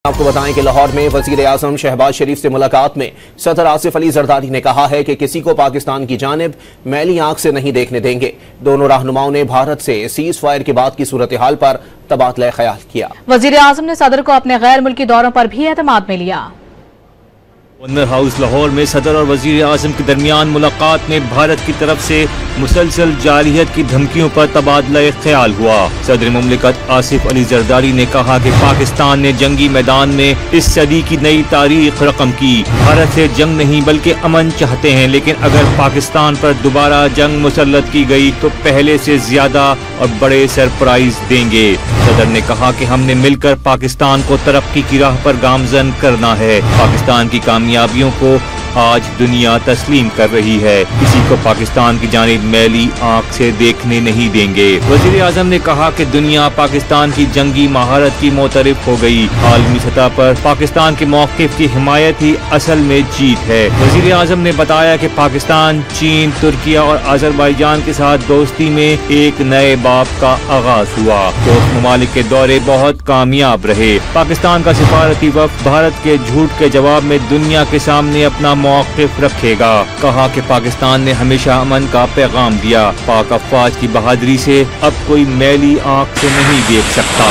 آپ کو بتائیں کہ لاہور میں وزیر اعظم شہباز شریف سے ملاقات میں صدر آصف علی زرداری نے کہا ہے کہ کسی کو پاکستان کی جانب میلی آنکھ سے نہیں دیکھنے دیں گے۔ دونوں رہنماؤں نے بھارت سے سیز فائر کے بعد کی صورتحال پر تبادلہ خیال کیا۔ وزیر اعظم نے صدر کو اپنے غیر ملکی دوروں پر بھی اعتماد میں لیا۔ گورنر ہاؤس لاہور میں صدر اور وزیر اعظم کے درمیان ملاقات میں بھارت کی طرف سے مسلسل جارحیت کی دھمکیوں پر تبادلہ خیال ہوا۔ صدر مملکت آصف علی زرداری نے کہا کہ پاکستان نے جنگی میدان میں اس صدی کی نئی تاریخ رقم کی۔ بھارت سے جنگ نہیں بلکہ امن چاہتے ہیں، لیکن اگر پاکستان پر دوبارہ جنگ مسلط کی گئی تو پہلے سے زیادہ اور بڑے سرپرائز دیں گے۔ صدر نے کہا کہ ہم نے مل کر پاکستان کو ترقی کی راہ پر گامزن کرنا ہے۔ پاکستان کی کامیابیوں کو آج دنیا تسلیم کر رہی ہے، کسی کو پاکستان کی جانب میلی آنکھ سے دیکھنے نہیں دیں گے۔ وزیر اعظم نے کہا کہ دنیا پاکستان کی جنگی مہارت کی معترف ہو گئی۔ عالمی سطح پر پاکستان کے موقف کی حمایت ہی اصل میں جیت ہے۔ وزیر اعظم نے بتایا کہ پاکستان، چین، ترکیہ اور آذربائیجان کے ساتھ دوستی میں ایک نئے باب کا آغاز ہوا۔ دوست ممالک کے دورے بہت کامیاب رہے۔ پاکستان کا سفارتی وفد بھارت کے جھوٹ کے جواب میں دنیا کے سامنے اپنا موقف رکھے گا۔ کہا کہ پاکستان نے ہمیشہ امن کا پیغام دیا۔ پاک افواج کی بہادری سے اب کوئی میلی آنکھ سے نہیں دیکھ سکتا۔